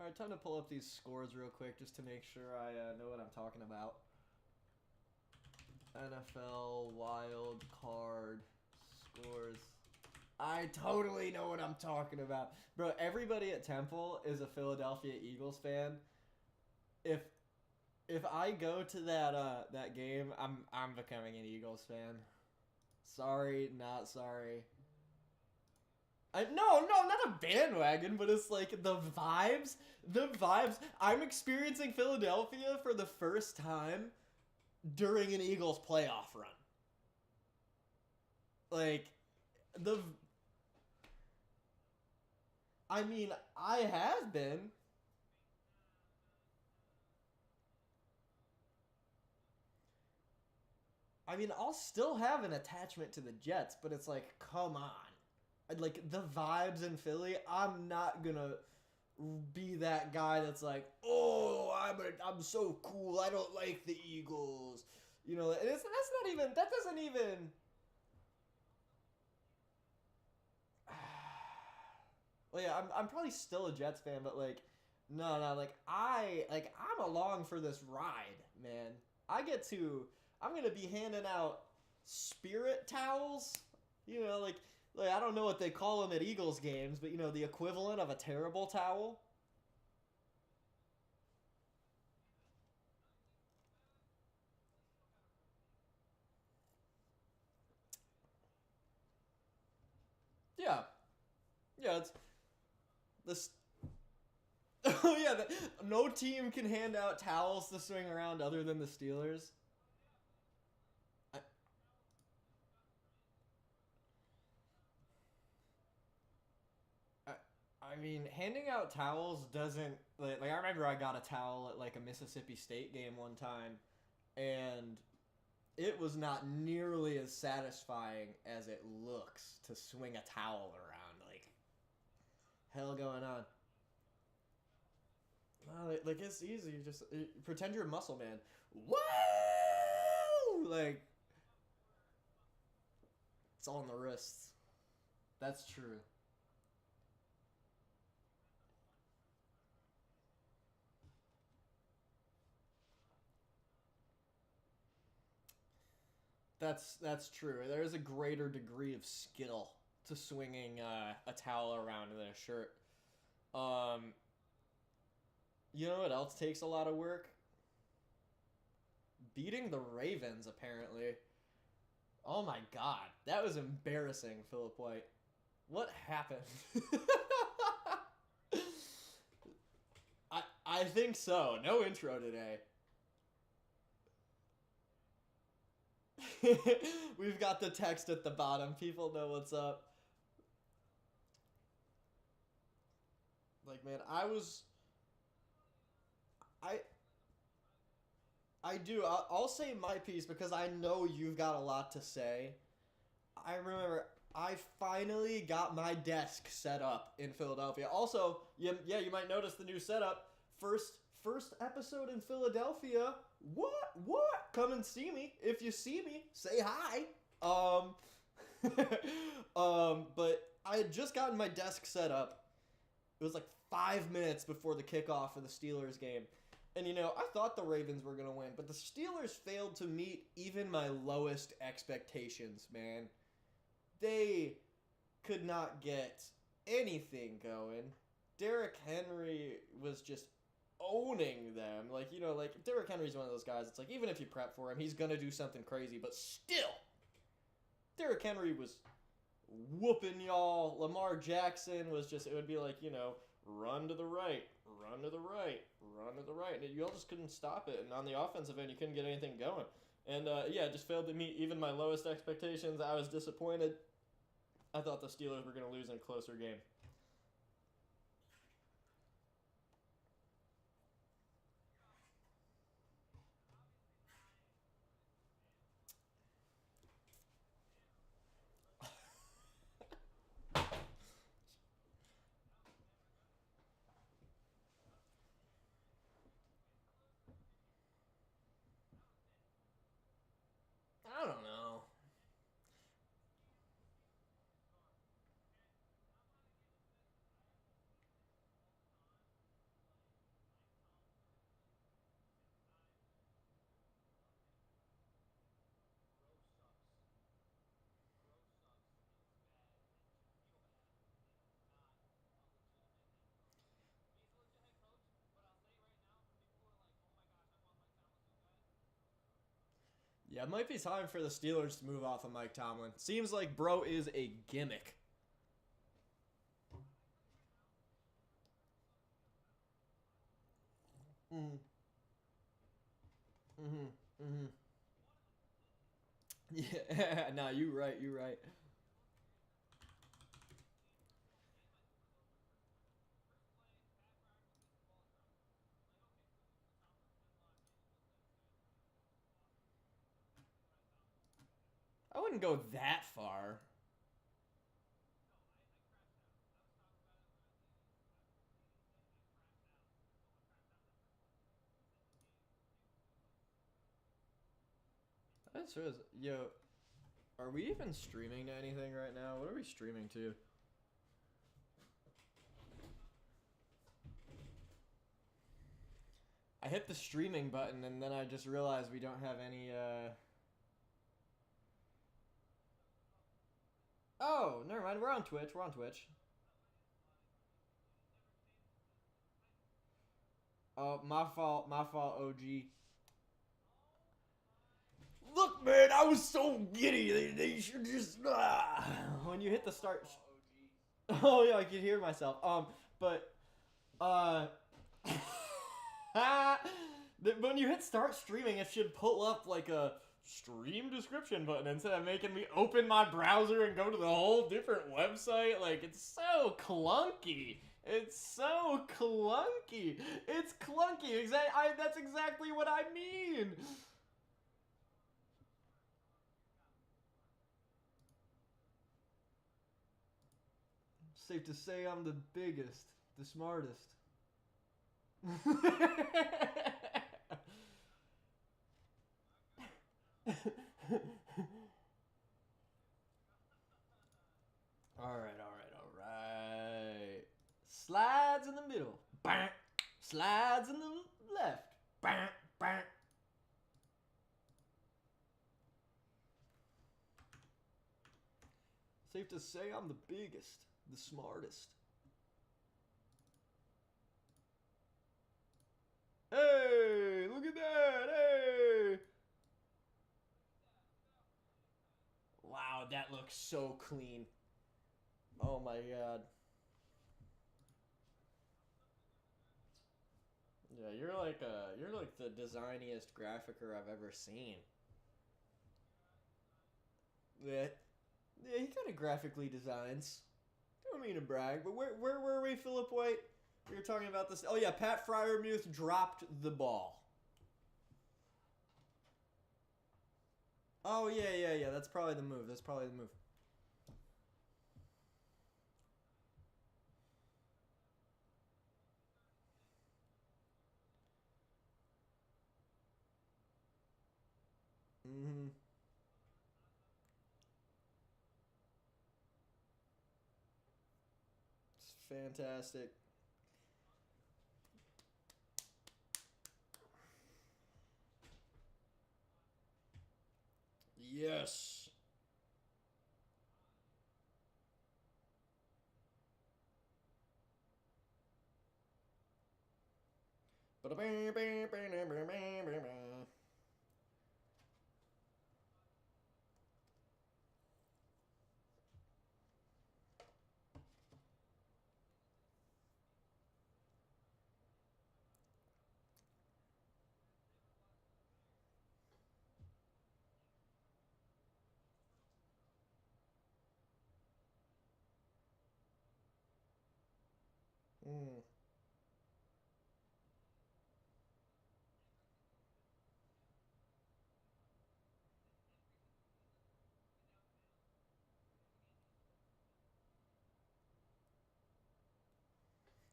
Alright, time to pull up these scores real quick just to make sure I know what I'm talking about. NFL wild card scores. I totally know what I'm talking about. Bro, everybody at Temple is a Philadelphia Eagles fan. If I go to that game, I'm becoming an Eagles fan. Sorry, not sorry. No, not a bandwagon, but it's like the vibes. The vibes. I'm experiencing Philadelphia for the first time during an Eagles playoff run. Like, I mean, I have been. I mean, I'll still have an attachment to the Jets, but it's like, come on. Like, the vibes in Philly, I'm not gonna be that guy that's like, oh, I'm so cool. I don't like the Eagles. You know, that's not even, that doesn't even. Well, yeah, I'm probably still a Jets fan, but like, no, I'm along for this ride, man. I'm gonna be handing out spirit towels. You know, like I don't know what they call them at Eagles games, but you know, the equivalent of a terrible towel. Yeah, yeah, it's this. Oh yeah, no team can hand out towels to swing around other than the Steelers. I, I, I mean, handing out towels doesn't like I remember I got a towel at like a Mississippi State game one time, and it was not nearly as satisfying as it looks to swing a towel around. Like, hell going on. Like it's easy. You just pretend you're a muscle man. Whoa! Like it's all in the wrists. That's true. That's true. There is a greater degree of skill to swinging a towel around than a shirt. Um, you know what else takes a lot of work? Beating the Ravens, apparently. Oh my god, that was embarrassing, Philip White. What happened? I think so. No intro today. We've got the text at the bottom. People know what's up. Like, man, I I do. I'll say my piece because I know you've got a lot to say. I remember I finally got my desk set up in Philadelphia. Also, yeah, you might notice the new setup. First episode in Philadelphia. What? Come and see me. If you see me, say hi. But I had just gotten my desk set up. It was like 5 minutes before the kickoff of the Steelers game. And, you know, I thought the Ravens were going to win, but the Steelers failed to meet even my lowest expectations, man. They could not get anything going. Derrick Henry was just owning them. Like, you know, like, Derrick Henry's one of those guys, it's like, even if you prep for him, he's going to do something crazy, but still, Derrick Henry was whooping y'all. Lamar Jackson was just, it would be like, you know, run to the right, run to the right, run to the right. And you all just couldn't stop it. And on the offensive end, you couldn't get anything going. And, yeah, it just failed to meet even my lowest expectations. I was disappointed. I thought the Steelers were going to lose in a closer game. I don't know. Yeah, it might be time for the Steelers to move off of Mike Tomlin. Seems like bro is a gimmick. Mm-hmm. Mm-hmm. Mm-hmm. Yeah, nah, you right, you right. I wouldn't go that far. That's true. Yo, are we even streaming to anything right now? What are we streaming to? I hit the streaming button and then I just realized we don't have any, Oh, never mind. We're on Twitch. We're on Twitch. Oh, my fault. My fault, OG. Look, man, I was so giddy. They should just when you hit the start. Oh yeah, I can hear myself. But uh, when you hit start streaming, it should pull up like a stream description button instead of making me open my browser and go to the whole different website. Like it's so clunky. It's so clunky. It's clunky. That's exactly what I mean. Safe to say I'm the biggest, the smartest. Alright, alright, alright. Slides in the middle. Bang. Slides in the left. Bang, bang. Safe to say I'm the biggest, the smartest. Hey, look at that. Hey. Wow, that looks so clean. Oh my god. Yeah, you're like the designiest graphicer I've ever seen. Yeah. Yeah, he kind of graphically designs. Don't mean to brag, but where were we, Philip White? We were talking about this. Oh yeah, Pat Fryermuth dropped the ball. Oh yeah, yeah, yeah. That's probably the move. That's probably the move. Mm-hmm. It's fantastic. Yes. Mm.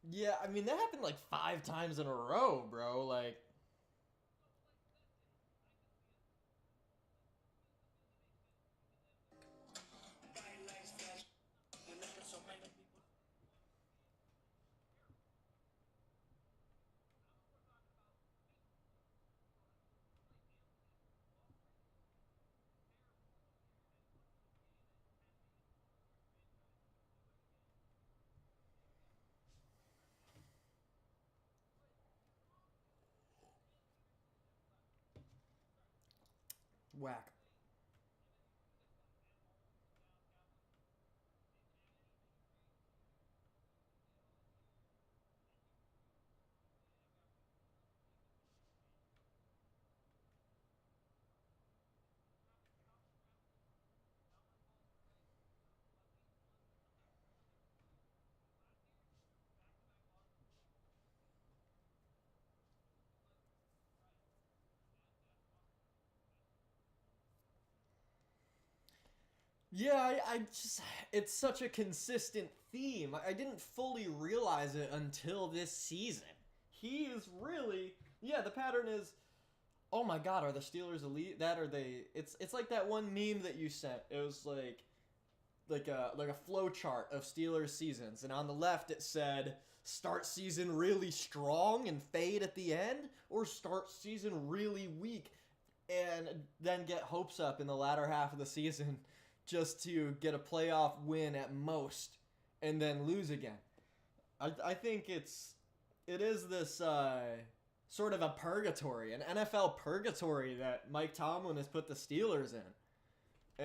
Yeah, I mean that happened like 5 times in a row, bro. Like, Whack. Yeah, I just, it's such a consistent theme. I didn't fully realize it until this season. He is really, yeah, the pattern is, oh my god, are the Steelers elite? That are they? It's like that one meme that you sent. It was like a flow chart of Steelers seasons, and on the left it said start season really strong and fade at the end, or start season really weak and then get hopes up in the latter half of the season just to get a playoff win at most and then lose again. I think it is this sort of a purgatory, an NFL purgatory that Mike Tomlin has put the Steelers in.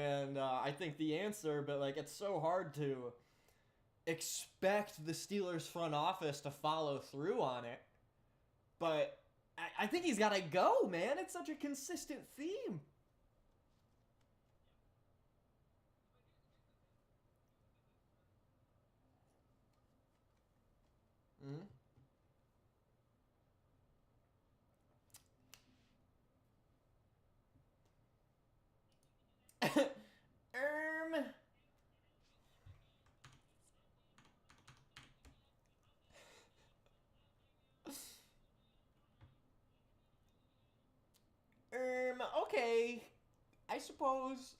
And I think the answer, but like it's so hard to expect the Steelers front office to follow through on it. But I think he's got to go, man. It's such a consistent theme. Mm-hmm. um, okay. I suppose.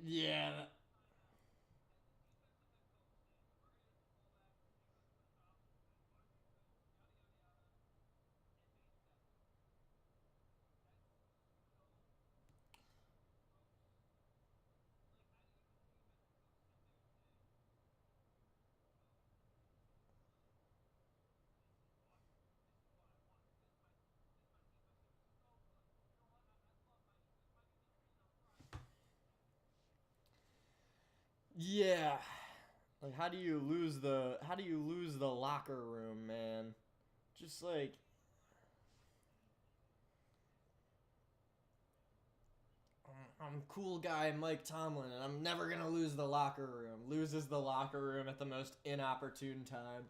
Yeah. Yeah. Like how do you lose the locker room, man? Just like I'm cool guy Mike Tomlin, and I'm never gonna lose the locker room. Loses the locker room at the most inopportune time.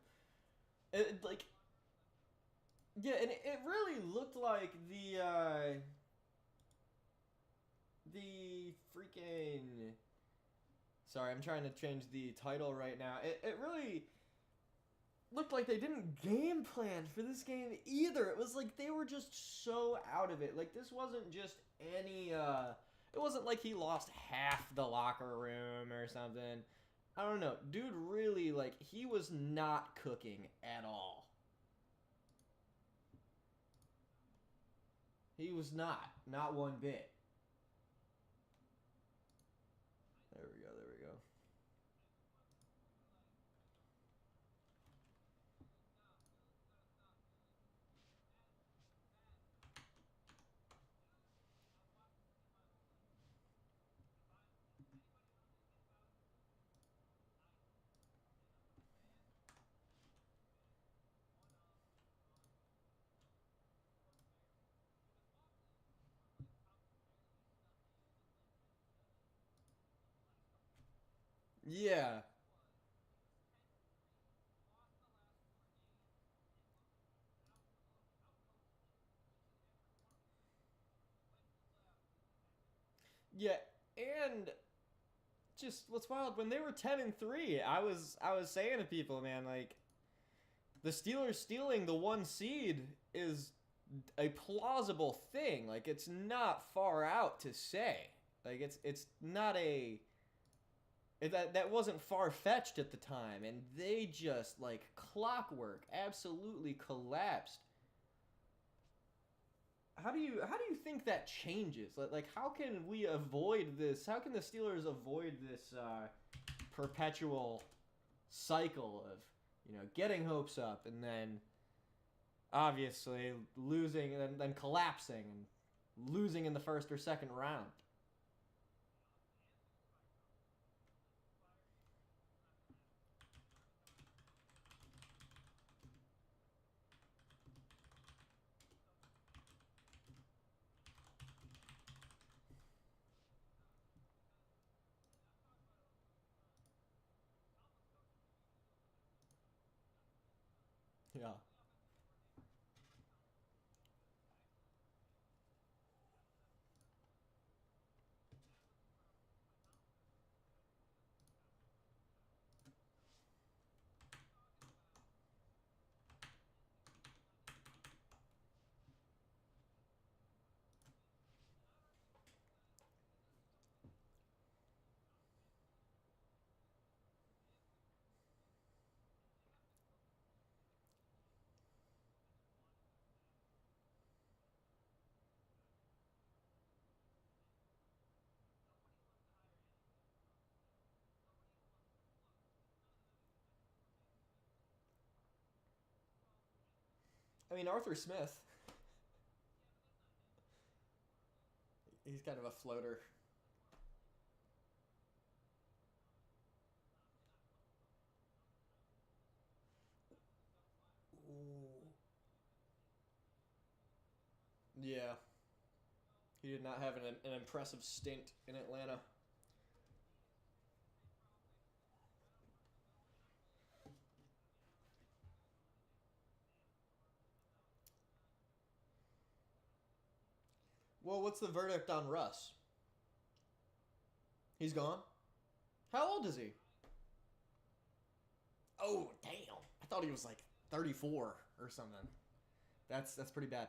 Like yeah, and it really looked like the freaking. Sorry, I'm trying to change the title right now. It really looked like they didn't game plan for this game either. It was like they were just so out of it. Like this wasn't just any it wasn't like he lost half the locker room or something. I don't know. Dude really like he was not cooking at all. He was not. Not one bit. There we go. There we go. Yeah. Yeah, and just what's wild when they were 10-3, I was saying to people, man, like the Steelers stealing the 1 seed is a plausible thing. Like, it's not far out to say. Like, it's not a... That wasn't far-fetched at the time, and they just, like, clockwork, absolutely collapsed. How do you think that changes? Like how can we avoid this? How can the Steelers avoid this perpetual cycle of, you know, getting hopes up and then obviously losing and then collapsing and losing in the first or second round? Yeah. I mean, Arthur Smith, he's kind of a floater. Ooh. Yeah. He did not have an impressive stint in Atlanta. Well, what's the verdict on Russ? He's gone? How old is he? Oh, damn. I thought he was like 34 or something. That's pretty bad.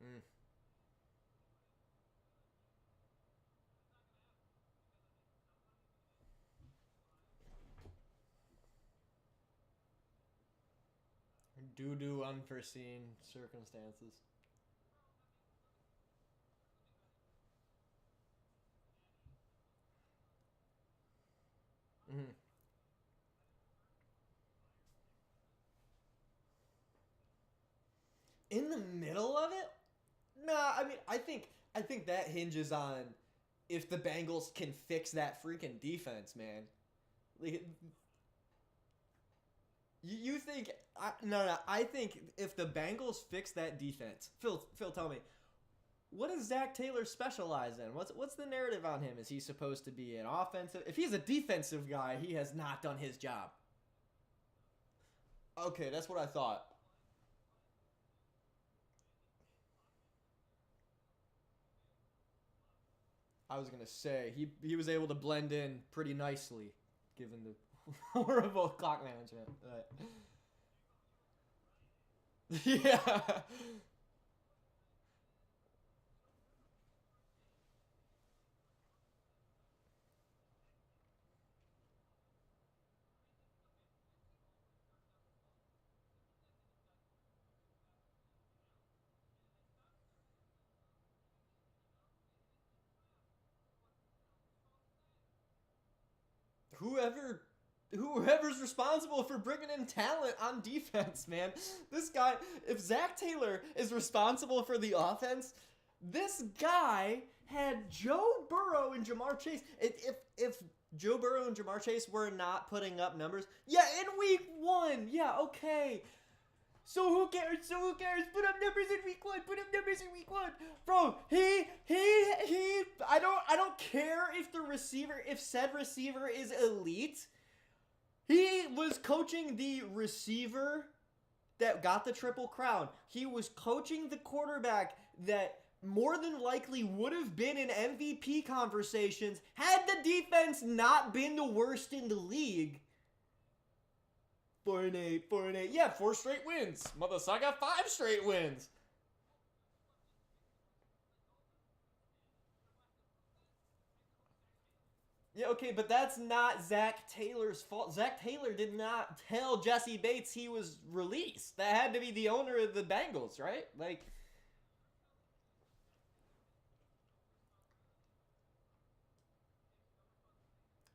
Mm. Due to unforeseen circumstances. Mm. In the middle of it? Nah, I mean, I think that hinges on if the Bengals can fix that freaking defense, man. Like, you think no, I think if the Bengals fix that defense, Phil, tell me, what does Zach Taylor specialize in? What's the narrative on him? Is he supposed to be an offensive? If he's a defensive guy, he has not done his job. Okay, that's what I thought. I was gonna say he was able to blend in pretty nicely, given the horrible clock management. But yeah. whoever whoever's responsible for bringing in talent on defense, man. This guy, if Zach Taylor is responsible for the offense, this guy had Joe Burrow and Jamar Chase. If Joe Burrow and Jamar Chase were not putting up numbers, yeah, in week 1, yeah, okay. So who cares? Put up numbers in week 1. Put up numbers in week 1, bro. He. I don't care if the receiver, if said receiver is elite. He was coaching the receiver that got the Triple Crown. He was coaching the quarterback that more than likely would have been in MVP conversations had the defense not been the worst in the league. 4-8, 4-8. Yeah, 4 straight wins. Mother, so I got 5 straight wins. Yeah, okay, but that's not Zach Taylor's fault. Zach Taylor did not tell Jesse Bates he was released. That had to be the owner of the Bengals, right? Like,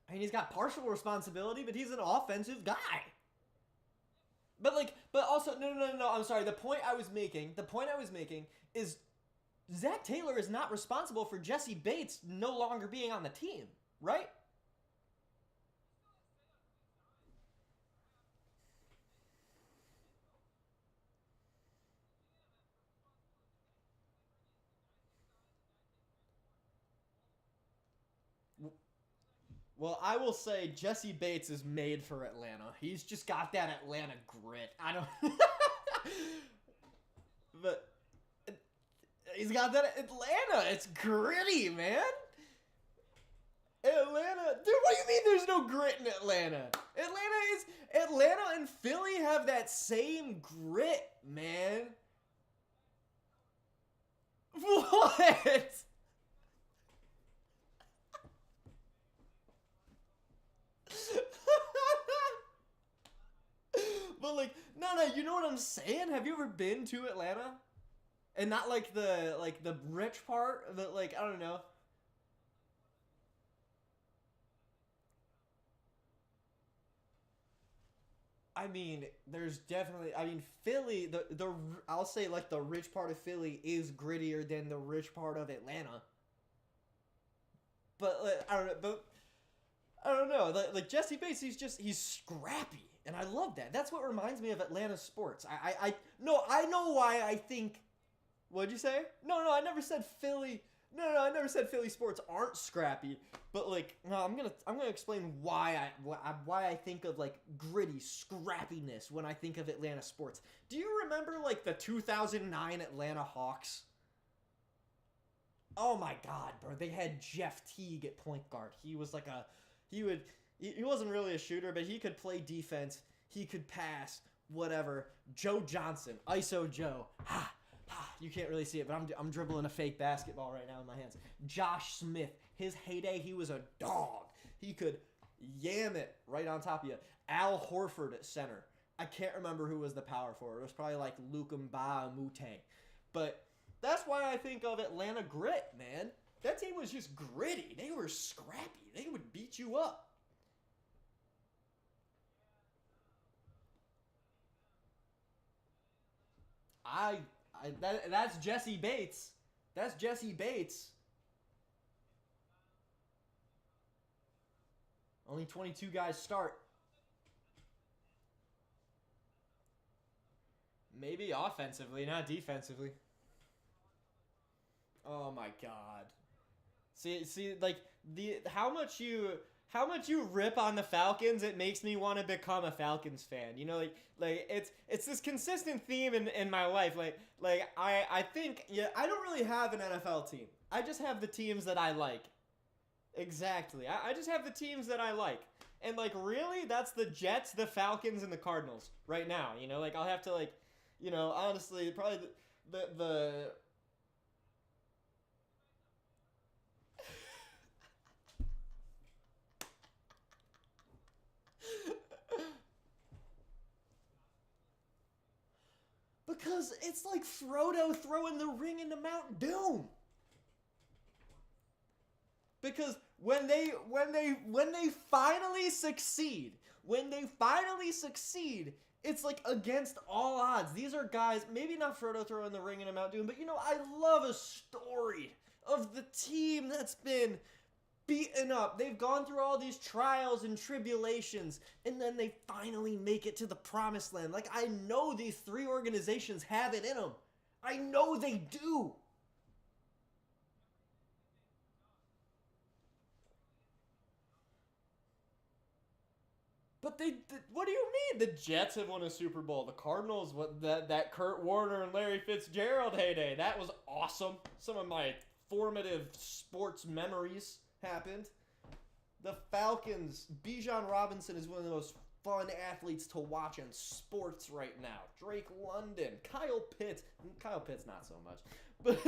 I mean, he's got partial responsibility, but he's an offensive guy. But also, no. I'm sorry. The point I was making is Zach Taylor is not responsible for Jesse Bates no longer being on the team, right? Well, I will say Jesse Bates is made for Atlanta. He's just got that Atlanta grit. I don't... but he's got that Atlanta. It's gritty, man. Atlanta. Dude, what do you mean there's no grit in Atlanta? Atlanta and Philly have that same grit, man. What? But like, no, you know what I'm saying? Have you ever been to Atlanta? And not like the rich part, but like, I don't know. I mean, there's definitely. I mean, Philly. The I'll say like the rich part of Philly is grittier than the rich part of Atlanta. But like, I don't know. But I don't know. Like Jesse Bates, he's scrappy, and I love that. That's what reminds me of Atlanta sports. I know why I think. What'd you say? No, I never said Philly. No, I never said Philly sports aren't scrappy. But like, no, I'm gonna explain why I think of like gritty scrappiness when I think of Atlanta sports. Do you remember like the 2009 Atlanta Hawks? Oh my God, bro! They had Jeff Teague at point guard. He was like he wasn't really a shooter, but he could play defense. He could pass, whatever. Joe Johnson, ISO Joe. You can't really see it, but I'm dribbling a fake basketball right now in my hands. Josh Smith, his heyday, he was a dog. He could yam it right on top of you. Al Horford at center. I can't remember who was the power forward. It was probably like Luke Mutang. But that's why I think of Atlanta grit, man. That team was just gritty. They were scrappy. They would beat you up. That's Jesse Bates. That's Jesse Bates. Only 22 guys start. Maybe offensively, not defensively. Oh my God. See, like how much you rip on the Falcons, it makes me want to become a Falcons fan. You know, like it's this consistent theme in my life. Like I think I don't really have an NFL team. I just have the teams that I like. Exactly. I just have the teams that I like. And like really, that's the Jets, the Falcons, and the Cardinals right now. You know, like I'll have to like, you know, honestly, probably the because it's like Frodo throwing the ring into Mount Doom. Because when they finally succeed, it's like against all odds. These are guys, maybe not Frodo throwing the ring into Mount Doom, but you know, I love a story of the team that's been beaten up. They've gone through all these trials and tribulations, and then they finally make it to the promised land. Like, I know these 3 organizations have it in them. I know they do. But what do you mean? The Jets have won a Super Bowl. The Cardinals, that Kurt Warner and Larry Fitzgerald heyday, that was awesome. Some of my formative sports memories happened. The Falcons, Bijan Robinson is one of the most fun athletes to watch in sports right now. Drake London, Kyle Pitts not so much, but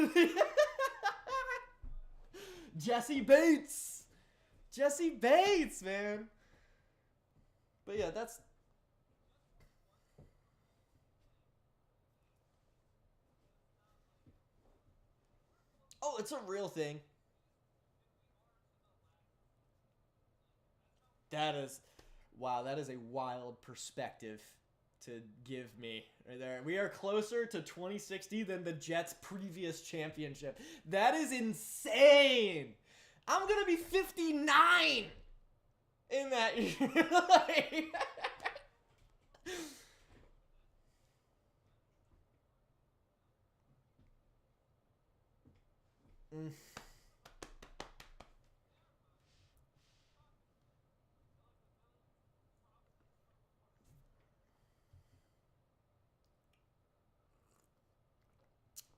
Jesse Bates, man. But yeah, that's. Oh, it's a real thing. Wow, that is a wild perspective to give me right there. We are closer to 2060 than the Jets' previous championship. That is insane. I'm going to be 59 in that year.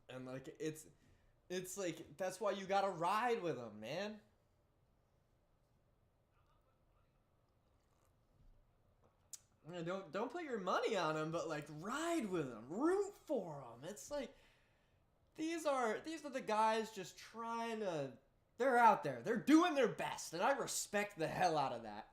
And like it's like that's why you gotta ride with them, man. Don't put your money on them, but like ride with them, root for them. It's like these are the guys just trying to. They're out there. They're doing their best, and I respect the hell out of that.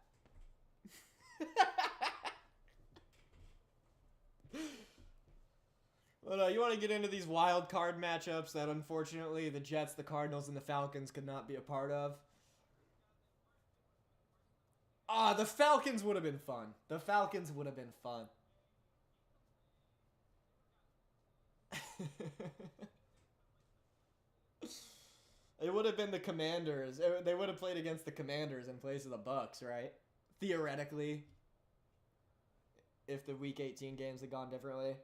Well, you want to get into these wild card matchups that unfortunately the Jets, the Cardinals, and the Falcons could not be a part of? The Falcons would have been fun. It would have been the Commanders. They would have played against the Commanders in place of the Bucks, right? Theoretically. If the Week 18 games had gone differently.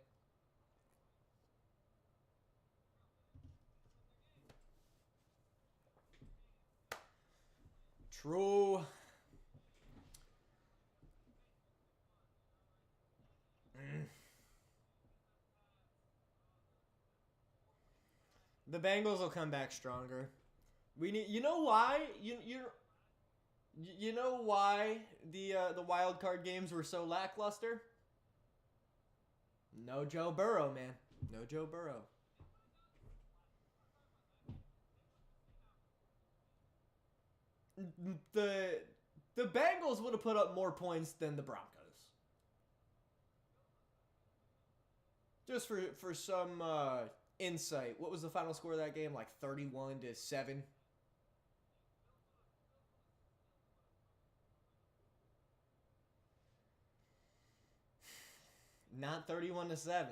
True. The Bengals will come back stronger. We need. You know why? You know why the wild card games were so lackluster? No Joe Burrow, man. No Joe Burrow. The Bengals would have put up more points than the Broncos. Just for some insight, what was the final score of that game? Like 31-7. Not 31-7.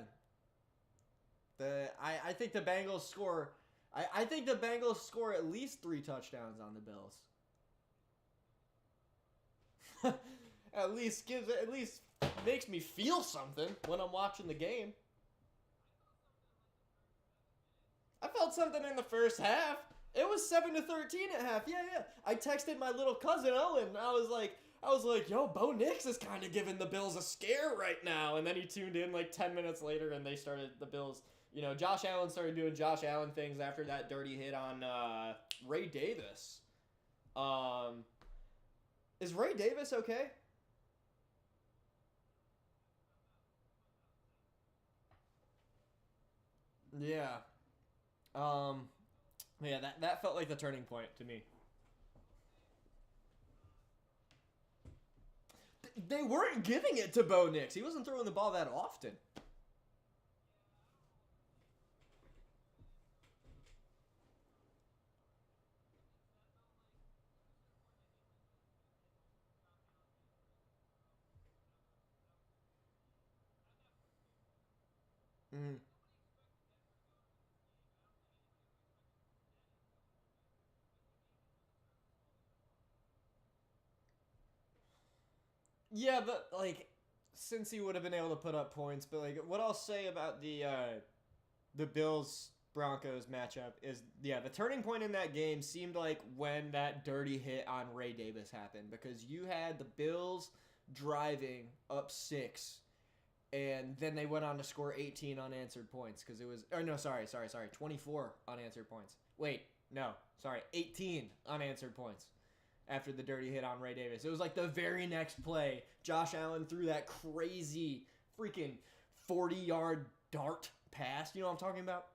I think the Bengals score. I think the Bengals score at least 3 touchdowns on the Bills. at least makes me feel something when I'm watching the game. I felt something in the first half. It was 7-13 at half. Yeah. I texted my little cousin Owen. I was like, yo, Bo Nix is kind of giving the Bills a scare right now. And then he tuned in like 10 minutes later, and the Bills. You know, Josh Allen started doing Josh Allen things after that dirty hit on Ray Davis. Is Ray Davis okay? Yeah. Yeah, that felt like the turning point to me. They weren't giving it to Bo Nix. He wasn't throwing the ball that often. Mm-hmm. Yeah, but like, since he would have been able to put up points, but like, what I'll say about the Bills Broncos matchup is, yeah, the turning point in that game seemed like when that dirty hit on Ray Davis happened, because you had the Bills driving up 6, and then they went on to score 18 unanswered points because it was. Or no, sorry, 24 unanswered points. Wait, no, sorry, 18 unanswered points after the dirty hit on Ray Davis. It was like the very next play, Josh Allen threw that crazy freaking 40-yard dart pass. You know what I'm talking about?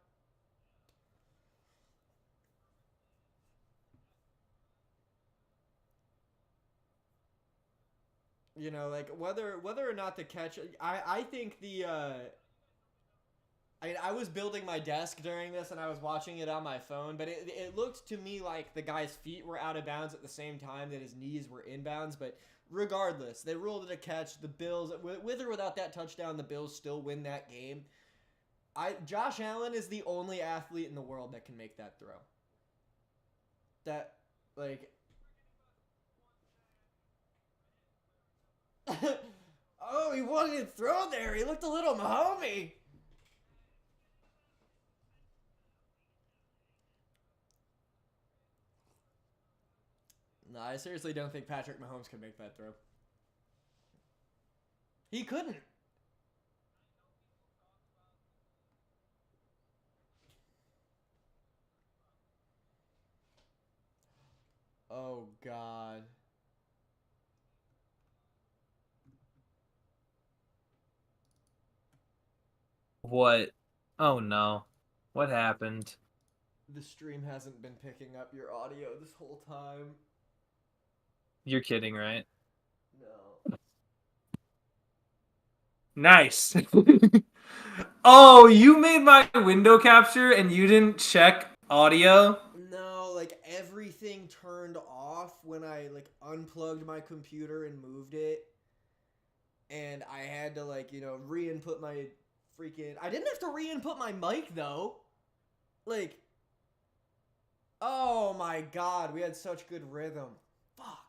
You know, like whether or not the catch, I think the I was building my desk during this and I was watching it on my phone, but it looked to me like the guy's feet were out of bounds at the same time that his knees were inbounds. But regardless, they ruled it a catch. The Bills, with or without that touchdown, the Bills still win that game. Josh Allen is the only athlete in the world that can make that throw. That, like, oh, he wanted to throw there. He looked a little Mahomey. No, I seriously don't think Patrick Mahomes could make that throw. He couldn't. Oh, God. What? Oh, no. What happened? The stream hasn't been picking up your audio this whole time. You're kidding, right? No. Nice. Oh, you made my window capture and you didn't check audio? No, like everything turned off when I like unplugged my computer and moved it. And I had to like, re-input my freaking I didn't have to re-input my mic though. Like, oh my God, we had such good rhythm. Fuck.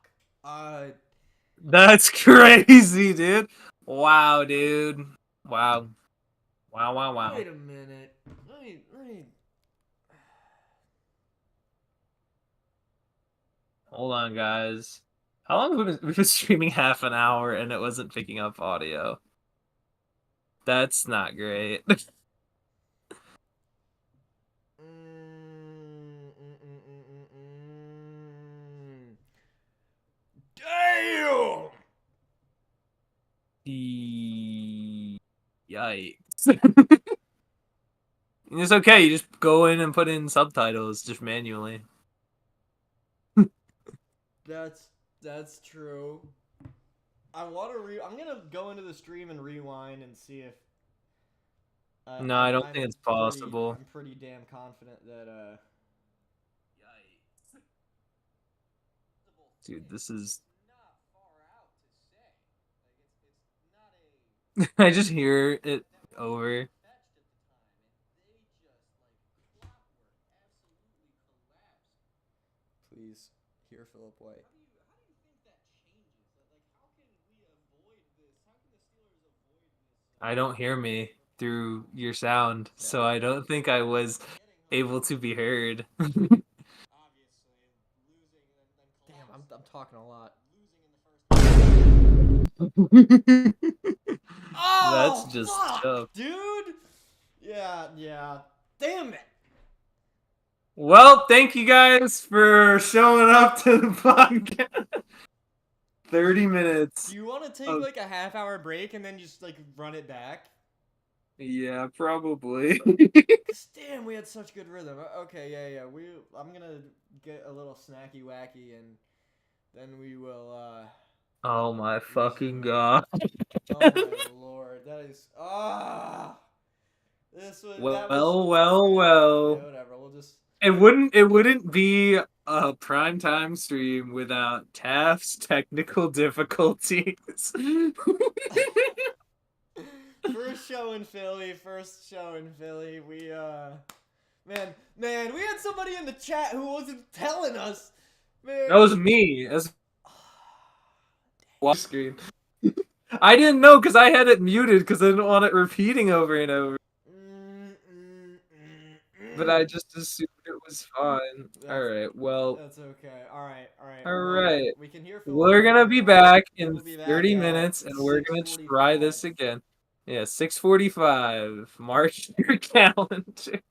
That's crazy, dude. Wow, dude. Wow. Wow. Wait a minute. Let me. Hold on, guys. How long have we been streaming? Half an hour and it wasn't picking up audio. That's not great. Damn! Yikes. It's okay, you just go in and put in subtitles just manually. That's true. I'm gonna go into the stream and rewind and see if. No, I don't think it's possible. I'm pretty damn confident that. Yikes. Dude, this is. I just hear it over. Please hear Philip White. I don't hear me through your sound, so I don't think I was able to be heard. Damn, I'm talking a lot. Oh, that's just fuck, tough. dude. Yeah. Damn it. Well, thank you guys for showing up to the podcast. 30 minutes. Do you want to take like a half-hour break and then just like run it back? Yeah, probably. Damn, we had such good rhythm. Okay, yeah. I'm gonna get a little snacky wacky and then we will. Oh my fucking god. Oh my lord, that is This was Well. Yeah, whatever. We'll just. It wouldn't be a primetime stream without Taft's technical difficulties. First show in Philly. We man, we had somebody in the chat who wasn't telling us. Man. That was me. As screen. I didn't know because I had it muted because I didn't want it repeating over and over. but I just assumed it was fine. All right, well, That's okay. All right. all Well, right. we can hear We're Philip gonna be now. back We'll in be back 30 at minutes, and we're gonna try 6:45. this again. Yeah, 6:45. Mark your calendar.